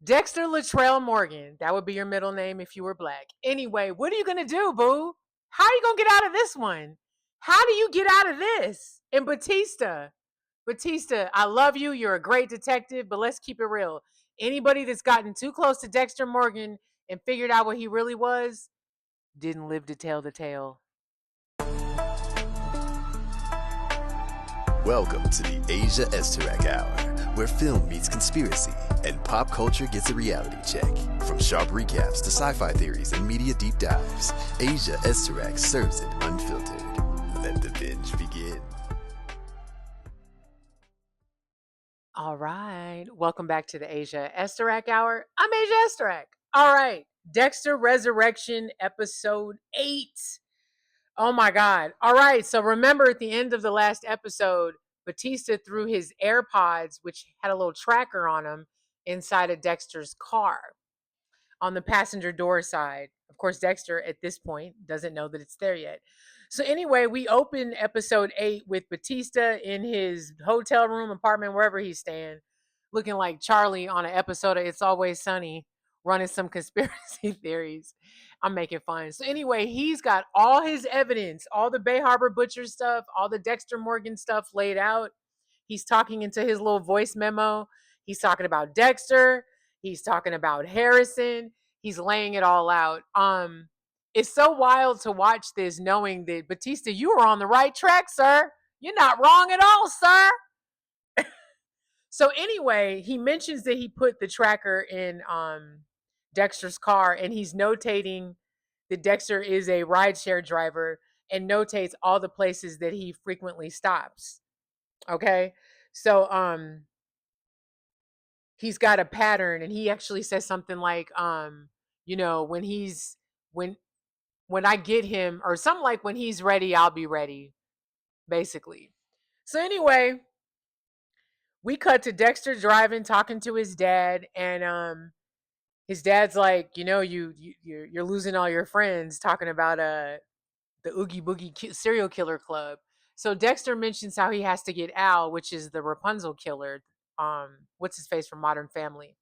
Dexter Latrell Morgan. That would be your middle name if you were black. Anyway, what are you going to do, boo? How are you going to get out of this one? How do you get out of this? And Batista, I love you. You're a great detective, but let's keep it real. Anybody that's gotten too close to Dexter Morgan and figured out what he really was didn't live to tell the tale. Welcome to the Asia Esterak Hour, where film meets conspiracy and pop culture gets a reality check. From sharp recaps to sci-fi theories and media deep dives, Asia Esterak serves it unfiltered. Let the binge begin. All right. Welcome back to the Asia Esterak Hour. I'm Asia Esterak. All right. Dexter Resurrection, episode 8. Oh my God. All right. So remember at the end of the last episode, Batista threw his AirPods, which had a little tracker on them, inside of Dexter's car on the passenger door side. Of course, Dexter at this point doesn't know that it's there yet. So anyway, we open episode 8 with Batista in his hotel room, apartment, wherever he's staying, looking like Charlie on an episode of It's Always Sunny, running some conspiracy theories. I'm making fun. So anyway, he's got all his evidence, all the Bay Harbor Butcher stuff, all the Dexter Morgan stuff laid out. He's talking into his little voice memo. He's talking about Dexter. He's talking about Harrison. He's laying it all out. It's so wild to watch this, knowing that Batista, you were on the right track, sir. You're not wrong at all, sir. So anyway, he mentions that he put the tracker in Dexter's car, and he's notating that Dexter is a rideshare driver and notates all the places that he frequently stops. Okay. So he's got a pattern, and he actually says something like when he's when I get him, or something like, when he's ready, I'll be ready, basically. So anyway, we cut to Dexter driving, talking to his dad, and his dad's like, you're losing all your friends, talking about the Oogie Boogie serial killer club. So Dexter mentions how he has to get Al, which is the Rapunzel killer. What's his face from Modern Family.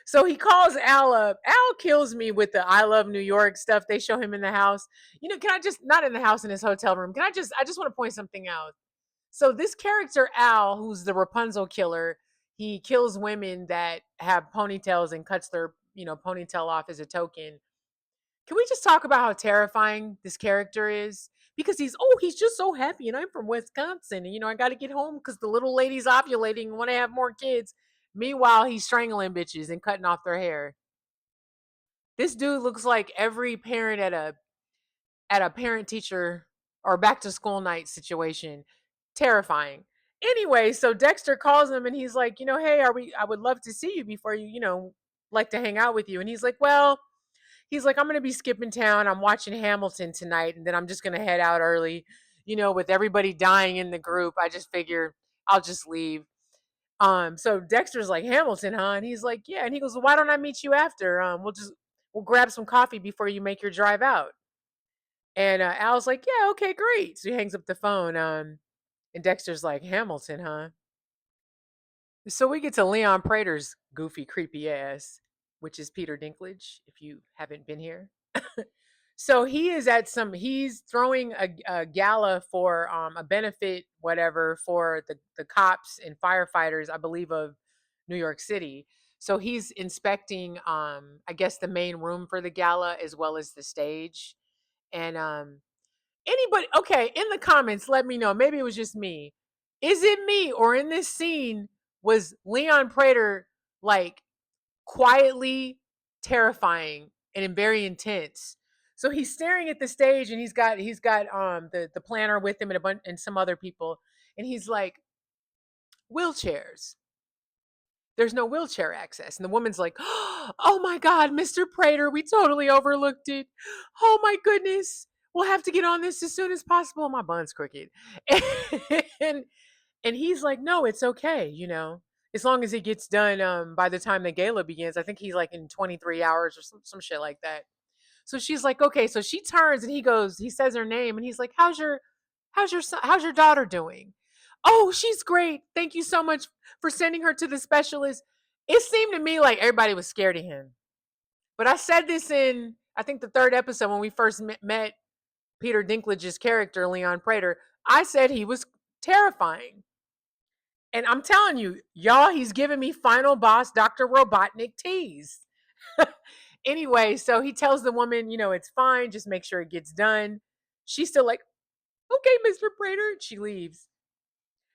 So he calls Al up. Al kills me with the I love New York stuff they show him in the house. Can I just, not in the house, in his hotel room. I just want to point something out. So this character, Al, who's the Rapunzel killer, he kills women that have ponytails and cuts their, ponytail off as a token. Can we just talk about how terrifying this character is? Because he's just so happy, and I'm from Wisconsin, and I got to get home because the little lady's ovulating and want to have more kids. Meanwhile, he's strangling bitches and cutting off their hair. This dude looks like every parent at a parent teacher or back to school night situation. Terrifying. Anyway, so Dexter calls him and he's like, hey, I would love to see you before like to hang out with you. And he's like, well, I'm going to be skipping town. I'm watching Hamilton tonight, and then I'm just going to head out early. With everybody dying in the group, I just figure I'll just leave. So Dexter's like, Hamilton, huh? And he's like, yeah. And he goes, well, why don't I meet you after? We'll grab some coffee before you make your drive out. And Al's like, yeah, okay, great. So he hangs up the phone. And Dexter's like, Hamilton, huh? So we get to Leon Prater's goofy, creepy ass, which is Peter Dinklage, if you haven't been here. So he's throwing a gala for a benefit, whatever, for the cops and firefighters, I believe, of New York City. So he's inspecting, I guess, the main room for the gala as well as the stage. And anybody, okay, in the comments, let me know. Maybe it was just me. Is it me, or in this scene was Leon Prater like quietly terrifying and very intense? So he's staring at the stage, and he's got the planner with him and a bunch and some other people, and he's like, wheelchairs. There's no wheelchair access. And the woman's like, oh my God, Mr. Prater, we totally overlooked it. Oh my goodness. We'll have to get on this as soon as possible. My bun's crooked. And and he's like, no, it's okay, as long as it gets done by the time the gala begins. I think he's like in 23 hours or some shit like that. So she's like, okay. So she turns and he says her name, and he's like, how's your daughter doing? Oh, she's great. Thank you so much for sending her to the specialist. It seemed to me like everybody was scared of him. But I said this in, I think, the third episode when we first met Peter Dinklage's character, Leon Prater. I said he was terrifying. And I'm telling you, y'all, he's giving me final boss Dr. Robotnik tease. Anyway, so he tells the woman, it's fine, just make sure it gets done. She's still like, okay, Mr. Prater. She leaves.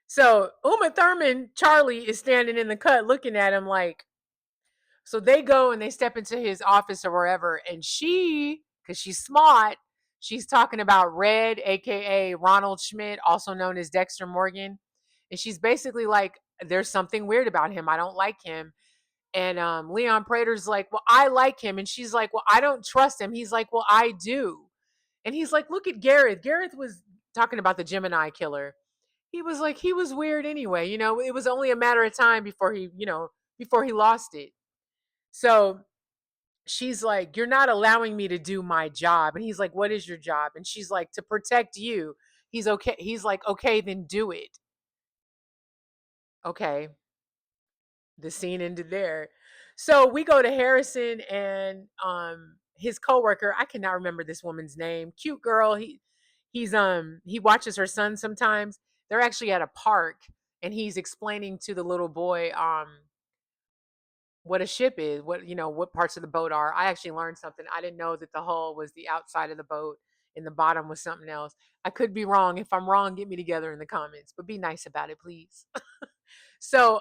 So Uma Thurman, Charlie, is standing in the cut looking at him like, so they go and they step into his office or wherever. And she, because she's smart, she's talking about Red, aka Ronald Schmidt, also known as Dexter Morgan. And she's basically like, there's something weird about him. I don't like him. And Leon Prater's like, well, I like him. And she's like, well, I don't trust him. He's like, well, I do. And he's like, look at Gareth. Gareth was talking about the Gemini killer. He was like, he was weird anyway. It was only a matter of time before he lost it. So she's like, you're not allowing me to do my job. And he's like, what is your job? And she's like, to protect you. He's okay. He's like, okay, then do it. Okay. The scene ended there. So we go to Harrison and his coworker. I cannot remember this woman's name. Cute girl. He watches her son sometimes. They're actually at a park and he's explaining to the little boy what a ship is, what parts of the boat are. I actually learned something. I didn't know that the hull was the outside of the boat and the bottom was something else. I could be wrong. If I'm wrong, get me together in the comments, but be nice about it, please. So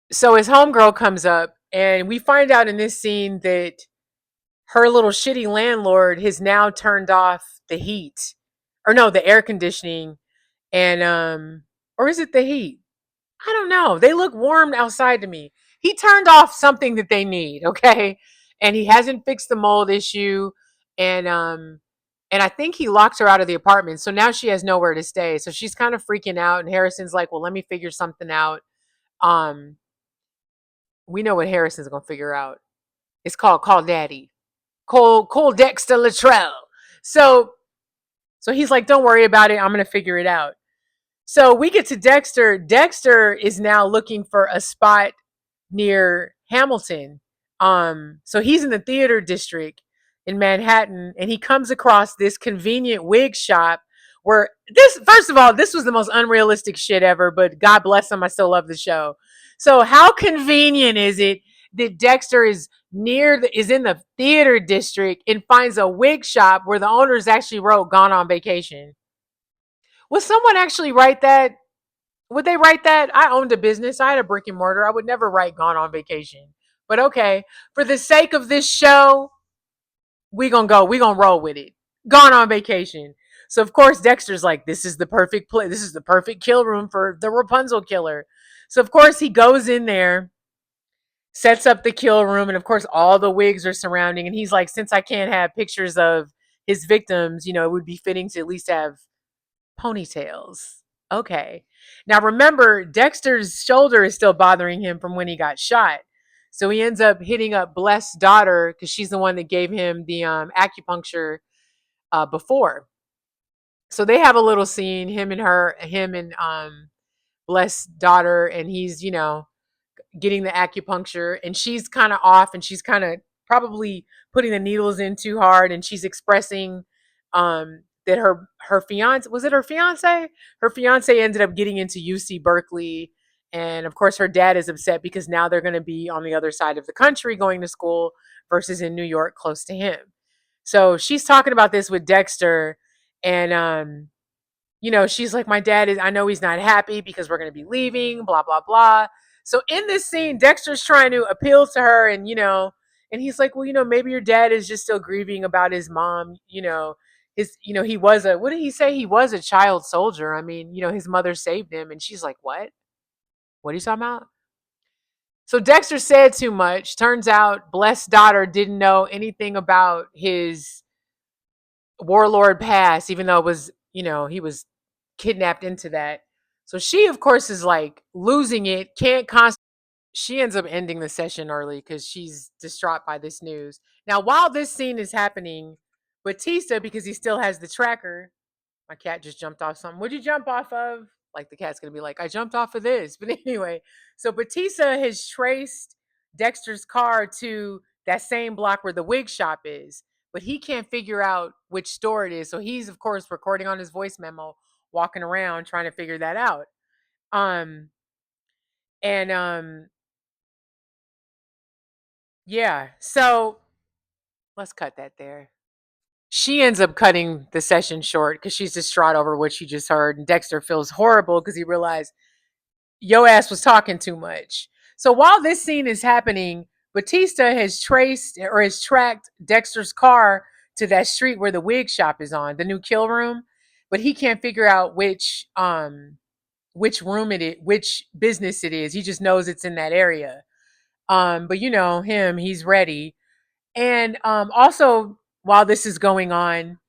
his homegirl comes up and we find out in this scene that her little shitty landlord has now turned off the heat, or no, the air conditioning. And or is it the heat? I don't know. They look warm outside to me. He turned off something that they need, okay? And he hasn't fixed the mold issue. And I think he locked her out of the apartment. So now she has nowhere to stay. So she's kind of freaking out. And Harrison's like, well, let me figure something out. Um, we know what Harrison's gonna figure out. It's called Call Daddy. Call Dexter Luttrell. So he's like, don't worry about it. I'm gonna figure it out. So we get to Dexter. Dexter is now looking for a spot near Hamilton. So he's in the theater district in Manhattan, and he comes across this convenient wig shop where this, first of all, this was the most unrealistic shit ever, but God bless him, I still love the show. So how convenient is it that Dexter is is in the theater district and finds a wig shop where the owners actually wrote Gone on Vacation? Would someone actually write that? Would they write that? I owned a business. I had a brick and mortar. I would never write Gone on Vacation. But okay, for the sake of this show, we gonna go. We gonna roll with it. Gone on Vacation. So of course Dexter's like, this is the perfect place. This is the perfect kill room for the Rapunzel killer. So of course he goes in there, sets up the kill room, and of course all the wigs are surrounding. And he's like, since I can't have pictures of his victims, it would be fitting to at least have ponytails. Okay. Now remember, Dexter's shoulder is still bothering him from when he got shot. So he ends up hitting up Bless's daughter because she's the one that gave him the acupuncture before. So they have a little scene, him and Bless's daughter, and he's, getting the acupuncture, and she's kind of off, and she's kind of probably putting the needles in too hard, and she's expressing that her fiance, was it her fiance? Her fiance ended up getting into UC Berkeley, and of course her dad is upset because now they're going to be on the other side of the country going to school versus in New York close to him. So she's talking about this with Dexter, and she's like, my dad is, I know he's not happy because we're going to be leaving, blah, blah, blah. So in this scene, Dexter's trying to appeal to her and he's like, well, maybe your dad is just still grieving about his mom, he was what did he say? He was a child soldier. I mean, his mother saved him. And she's like, what? What are you talking about? So Dexter said too much. Turns out Bless's daughter didn't know anything about his warlord past, even though it was, he was kidnapped into that. So she, of course, is like losing it, can't concentrate. She ends up ending the session early because she's distraught by this news. Now, while this scene is happening, Batista, because he still has the tracker, my cat just jumped off something. What'd you jump off of? Like the cat's gonna be like, I jumped off of this. But anyway, so Batista has traced Dexter's car to that same block where the wig shop is, but he can't figure out which store it is. So he's of course recording on his voice memo, walking around trying to figure that out. Um and Yeah, so let's cut that there. She ends up cutting the session short because she's distraught over what she just heard, and Dexter feels horrible because he realized yo ass was talking too much. So while this scene is happening, Batista has traced or has tracked Dexter's car to that street where the wig shop is on, the new kill room, but he can't figure out which room it is, which business it is. He just knows it's in that area. But you know him, he's ready. And also while this is going on,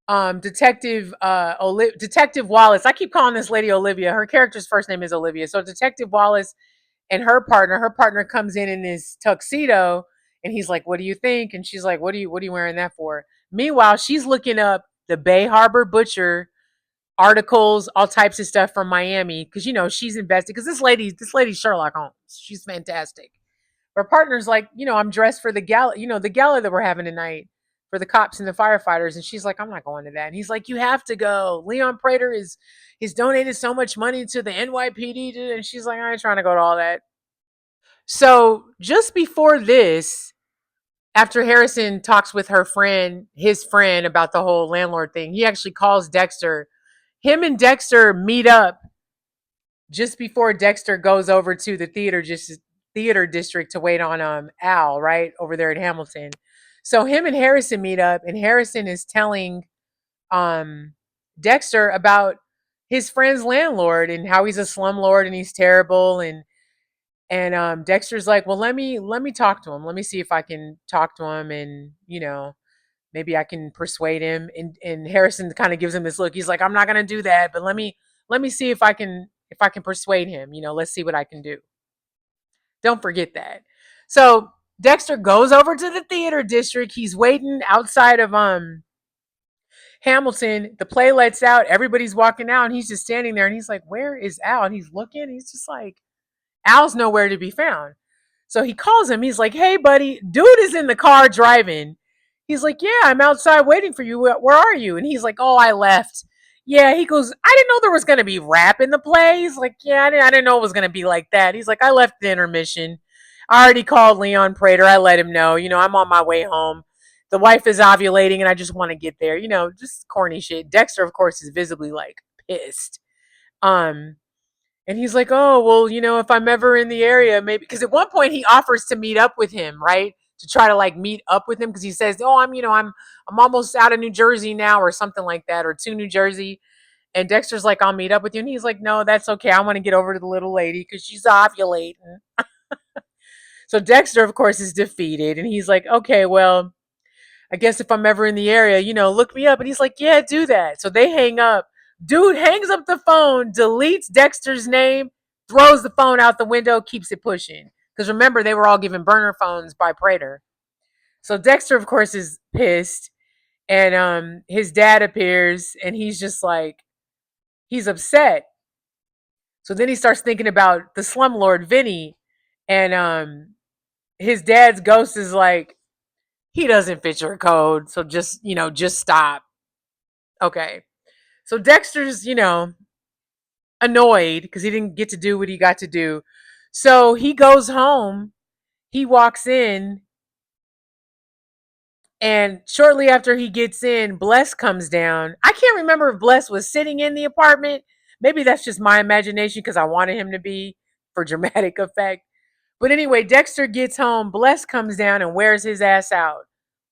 Detective Wallace. I keep calling this lady Olivia. Her character's first name is Olivia. So Detective Wallace and her partner comes in his tuxedo, and he's like, "What do you think?" And she's like, "What are you wearing that for?" Meanwhile, she's looking up the Bay Harbor Butcher articles, all types of stuff from Miami because you know she's invested. Because this lady's Sherlock Holmes. She's fantastic. Her partner's like, I'm dressed for the gala, the gala that we're having tonight for the cops and the firefighters. And she's like, I'm not going to that. And he's like, you have to go. Leon Prater is donated so much money to the NYPD. And she's like, I ain't trying to go to all that. So just before this, after Harrison talks with his friend about the whole landlord thing, he actually calls Dexter. Him and Dexter meet up just before Dexter goes over to the theater district to wait on Al, right? Over there at Hamilton. So him and Harrison meet up, and Harrison is telling um Dexter about his friend's landlord and how he's a slumlord and he's terrible, and Dexter's like, well, let me talk to him. Let me see if I can talk to him, and maybe I can persuade him. And Harrison kind of gives him this look. He's like, I'm not gonna do that, but let me see if I can persuade him. Let's see what I can do. Don't forget that. So Dexter goes over to the theater district. He's waiting outside of Hamilton. The play lets out. Everybody's walking out, and he's just standing there. And he's like, "Where is Al?" And he's looking. He's just like, Al's nowhere to be found. So he calls him. He's like, "Hey, buddy, dude is in the car driving." He's like, "Yeah, I'm outside waiting for you. Where are you?" And he's like, "Oh, I left." Yeah, he goes, "I didn't know there was going to be rap in the play." He's like, "Yeah, I didn't know it was going to be like that." He's like, "I left the intermission. I already called Leon Prater. I let him know. I'm on my way home. The wife is ovulating and I just want to get there. Just corny shit." Dexter, of course, is visibly like pissed. Um, and he's like, "Oh, well, if I'm ever in the area, maybe." Because at one point he offers to meet up with him, right? To try to like meet up with him because he says, "Oh, I'm almost out of New Jersey now," or something like that, or to New Jersey. And Dexter's like, "I'll meet up with you," and he's like, "No, that's okay. I want to get over to the little lady because she's ovulating." So Dexter, of course, is defeated, and he's like, "Okay, well, I guess if I'm ever in the area, look me up." And he's like, "Yeah, do that." So they hang up. Dude hangs up the phone, deletes Dexter's name, throws the phone out the window, keeps it pushing. Because remember, they were all given burner phones by Prater. So Dexter, of course, is pissed. And his dad appears, and he's just like, he's upset. So then he starts thinking about the slumlord, Vinny. And his dad's ghost is like, he doesn't fit your code. So just stop. Okay. So Dexter's, annoyed because he didn't get to do what he got to do. So he goes home, he walks in, and shortly after he gets in, Bless comes down. I can't remember if Bless was sitting in the apartment. Maybe that's just my imagination because I wanted him to be for dramatic effect. But anyway, Dexter gets home, Bless comes down and wears his ass out.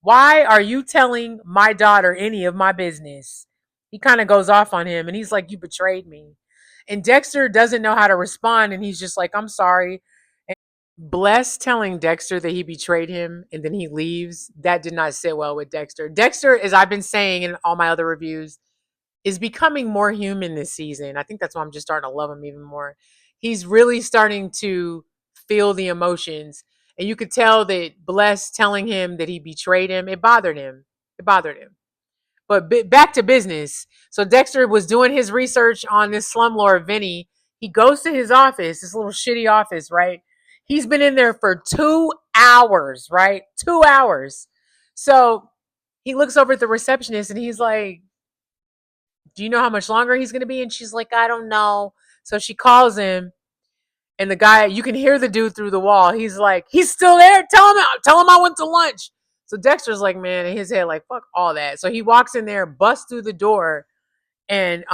Why are you telling my daughter any of my business? He kind of goes off on him and he's like, you betrayed me. And Dexter doesn't know how to respond and he's just like, I'm sorry. Bless telling Dexter that he betrayed him and then he leaves, that did not sit well with Dexter. Dexter, as I've been saying in all my other reviews, is becoming more human this season. I think that's why I'm just starting to love him even more. He's really starting to feel the emotions. And you could tell that Bless telling him that he betrayed him, it bothered him. It bothered him. But back to business. So Dexter was doing his research on this slumlord, Vinny. He goes to his office, this little shitty office, right? He's been in there for 2 hours, right? 2 hours. So he looks over at the receptionist and he's like, do you know how much longer he's going to be? And she's like, I don't know. So she calls him, and the guy, you can hear the dude through the wall. He's like, he's still there. Tell him I went to lunch. So Dexter's like, man, in his head, like, fuck all that. So he walks in there, busts through the door, and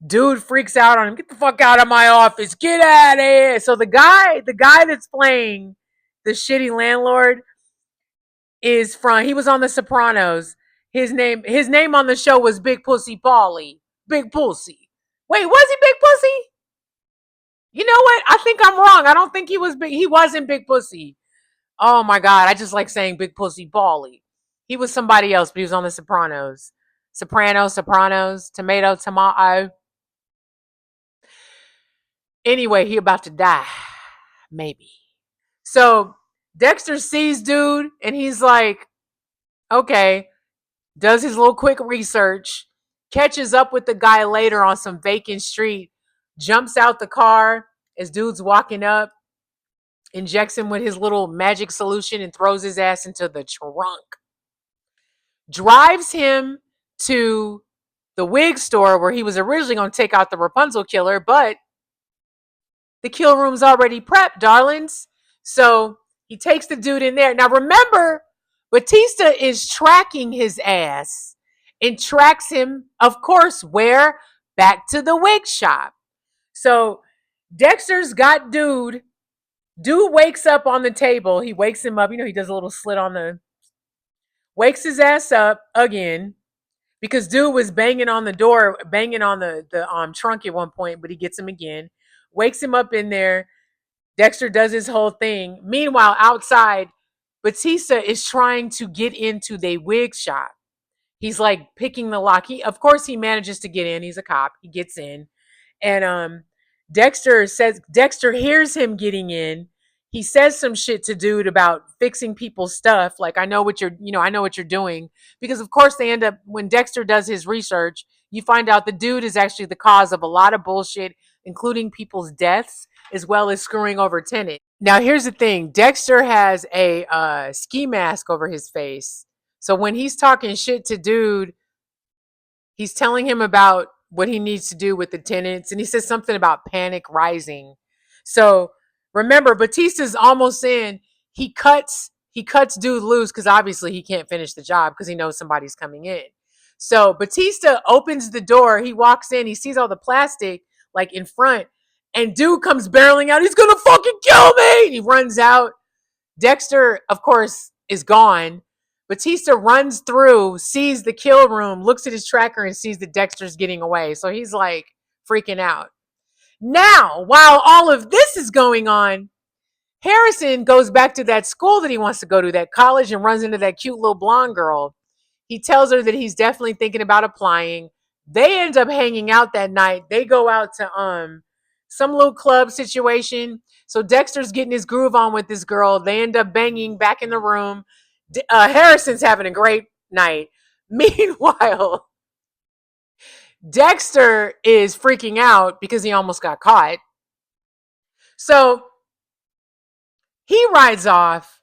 dude freaks out on him. Get the fuck out of my office. Get out of here. So the guy that's playing the shitty landlord he was on The Sopranos. His name on the show was Big Pussy Paulie. Big Pussy. Wait, was he Big Pussy? You know what? I think I'm wrong. I don't think he was big. He wasn't Big Pussy. Oh my God. I just like saying Big Pussy Paulie. He was somebody else, but he was on The Sopranos. Sopranos, tomato. Anyway, he about to die. Maybe. So Dexter sees dude and he's like, okay, does his little quick research, catches up with the guy later on some vacant street, jumps out the car as dude's walking up, injects him with his little magic solution and throws his ass into the trunk. Drives him to the wig store where he was originally going to take out the Rapunzel killer, but the kill room's already prepped, darlings. So he takes the dude in there. Now remember, Batista is tracking his ass and tracks him, of course, where? Back to the wig shop. So Dexter's got dude. Dude wakes up on the table. He wakes him up. You know, he does a little slit on the. Wakes his ass up again because dude was banging on the door, banging on the trunk at one point, but he gets him again. Wakes him up in there. Dexter does his whole thing. Meanwhile, outside, Batista is trying to get into the wig shop. He's like picking the lock. Of course, he manages to get in. He's a cop. He gets in, and Dexter hears him getting in. He says some shit to dude about fixing people's stuff. Like, I know what you're doing. Because of course they end up, when Dexter does his research, you find out the dude is actually the cause of a lot of bullshit, including people's deaths, as well as screwing over tenants. Now, here's the thing. Dexter has a ski mask over his face. So when he's talking shit to dude, he's telling him about what he needs to do with the tenants, and he says something about panic rising. So remember, Batista's almost in. He cuts dude loose because obviously he can't finish the job because he knows somebody's coming in. So Batista opens the door. He walks in. He sees all the plastic like in front, and dude comes barreling out. He's gonna fucking kill me! And he runs out. Dexter, of course, is gone. Batista runs through, sees the kill room, looks at his tracker, and sees that Dexter's getting away. So he's like freaking out. Now, while all of this is going on, Harrison goes back to that school that he wants to go to, that college, and runs into that cute little blonde girl. He tells her that he's definitely thinking about applying. They end up hanging out that night. They go out to some little club situation. So Dexter's getting his groove on with this girl. They end up banging back in the room. Harrison's having a great night. Meanwhile, Dexter is freaking out because he almost got caught. So he rides off.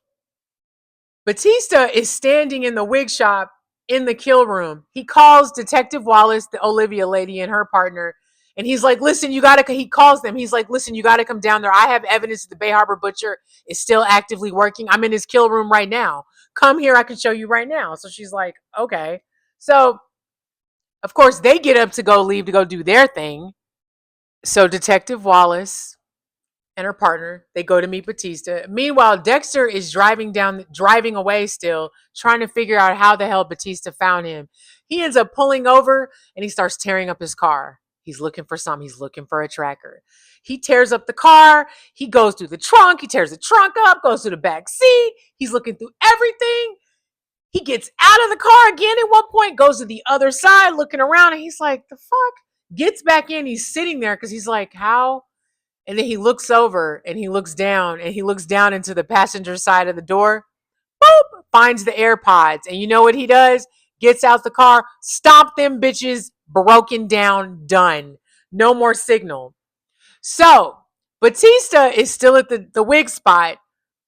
Batista is standing in the wig shop in the kill room. He calls Detective Wallace, the Olivia lady, and her partner. And he's like, listen, he calls them. He's like, listen, you got to come down there. I have evidence that the Bay Harbor Butcher is still actively working. I'm in his kill room right now. Come here. I can show you right now. So she's like, okay. So, of course, they get up to go leave to go do their thing. So Detective Wallace and her partner, they go to meet Batista. Meanwhile, Dexter is driving away still, trying to figure out how the hell Batista found him. He ends up pulling over and he starts tearing up his car. He's looking for something. He's looking for a tracker. He tears up the car. He goes through the trunk. He tears the trunk up, goes through the back seat. He's looking through everything. He gets out of the car again at one point, goes to the other side, looking around, and he's like, the fuck? Gets back in. He's sitting there because he's like, how? And then he looks over and he looks down into the passenger side of the door. Boop! Finds the AirPods. And you know what he does? Gets out the car. Stomp them bitches. Broken down. Done. No more signal. So Batista is still at the wig spot.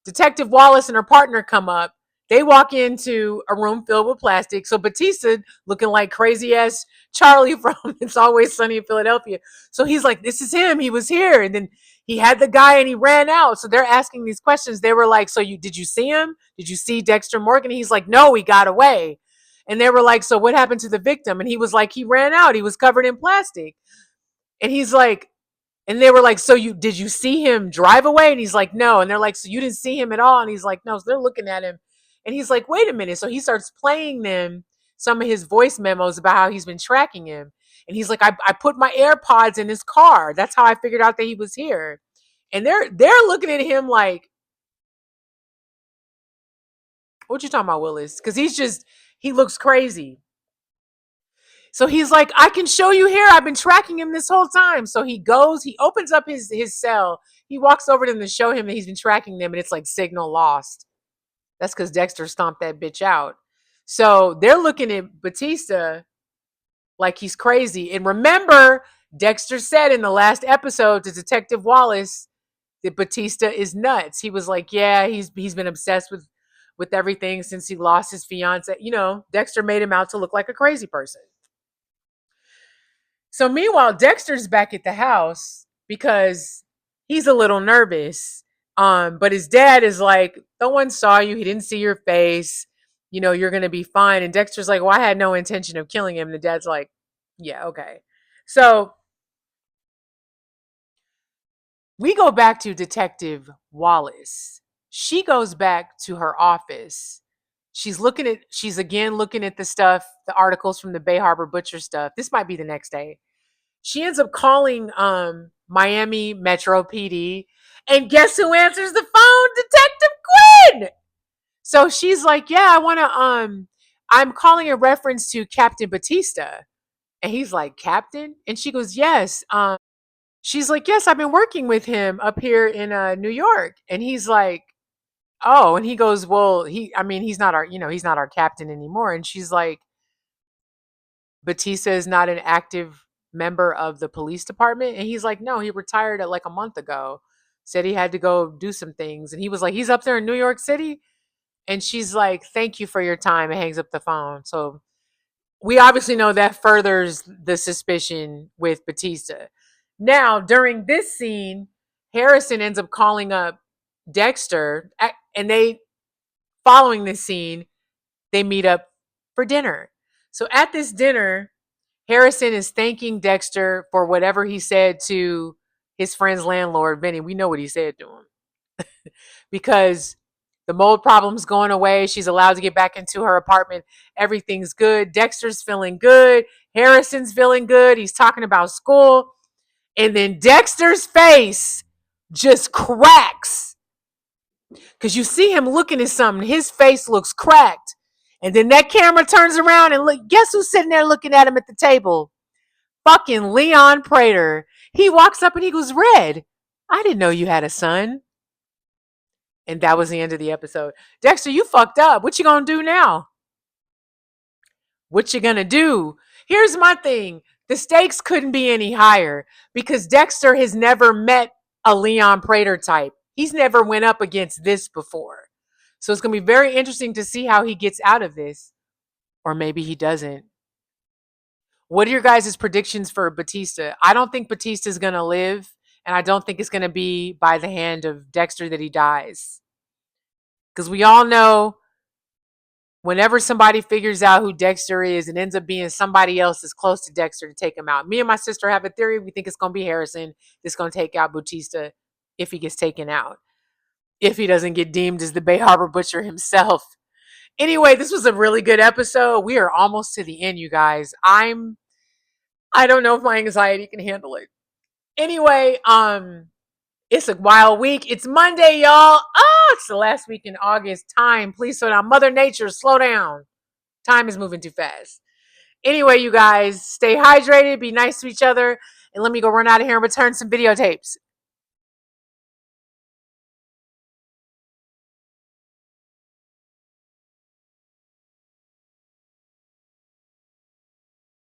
Detective Wallace and her partner come up. They walk into a room filled with plastic. So Batista, looking like crazy ass Charlie from It's Always Sunny in Philadelphia. So he's like, this is him. He was here. And then he had the guy and he ran out. So they're asking these questions. They were like, so did you see him? Did you see Dexter Morgan? And he's like, no, he got away. And they were like, so what happened to the victim? And he was like, he ran out. He was covered in plastic. And he's like, and they were like, so did you see him drive away? And he's like, no. And they're like, so you didn't see him at all? And he's like, no. So they're looking at him. And he's like, wait a minute. So he starts playing them some of his voice memos about how he's been tracking him. And he's like, I put my AirPods in his car. That's how I figured out that he was here. And they're looking at him like, what you talking about, Willis? Because he looks crazy. So he's like, I can show you here. I've been tracking him this whole time. So he opens up his cell. He walks over to them to show him that he's been tracking them, and it's like signal lost. That's because Dexter stomped that bitch out. So they're looking at Batista like he's crazy. And remember, Dexter said in the last episode to Detective Wallace that Batista is nuts. He was like, yeah, he's been obsessed with everything since he lost his fiance. Dexter made him out to look like a crazy person. So meanwhile, Dexter's back at the house because he's a little nervous. But his dad is like, no one saw you. He didn't see your face. You're going to be fine. And Dexter's like, well, I had no intention of killing him. And the dad's like, yeah, okay. So we go back to Detective Wallace. She goes back to her office. She's again looking at the stuff, the articles from the Bay Harbor Butcher stuff. This might be the next day. She ends up calling Miami Metro PD. And guess who answers the phone? Detective Quinn. So she's like, yeah, I'm calling in reference to Captain Batista. And he's like, Captain? And she goes, yes. She's like, yes, I've been working with him up here in New York. And he's like, oh. And he goes, well, he's not our captain anymore. And she's like, Batista is not an active member of the police department. And he's like, no, he retired like a month ago. Said he had to go do some things. And he was like, he's up there in New York City. And she's like, thank you for your time, and hangs up the phone. So we obviously know that furthers the suspicion with Batista. Now, during this scene, Harrison ends up calling up Dexter, and following this scene, they meet up for dinner. So at this dinner, Harrison is thanking Dexter for whatever he said to his friend's landlord, Vinny. We know what he said to him. Because the mold problem's going away. She's allowed to get back into her apartment. Everything's good. Dexter's feeling good. Harrison's feeling good. He's talking about school. And then Dexter's face just cracks. Because you see him looking at something. His face looks cracked. And then that camera turns around and look. Guess who's sitting there looking at him at the table? Fucking Leon Prater. He walks up and he goes, Red, I didn't know you had a son. And that was the end of the episode. Dexter, you fucked up. What you gonna do now? What you gonna do? Here's my thing. The stakes couldn't be any higher because Dexter has never met a Leon Prater type. He's never went up against this before. So it's gonna be very interesting to see how he gets out of this. Or maybe he doesn't. What are your guys' predictions for Batista? I don't think Batista's gonna live, and I don't think it's gonna be by the hand of Dexter that he dies. Because we all know whenever somebody figures out who Dexter is, it ends up being somebody else that's close to Dexter to take him out. Me and my sister have a theory. We think it's going to be Harrison that's going to take out Bautista if he gets taken out. If he doesn't get deemed as the Bay Harbor Butcher himself. Anyway, this was a really good episode. We are almost to the end, you guys. I don't know if my anxiety can handle it. Anyway, it's a wild week. It's Monday, y'all. It's the last week in August. Time, please slow down. Mother Nature, slow down. Time is moving too fast. Anyway, you guys, stay hydrated, be nice to each other, and let me go run out of here and return some videotapes.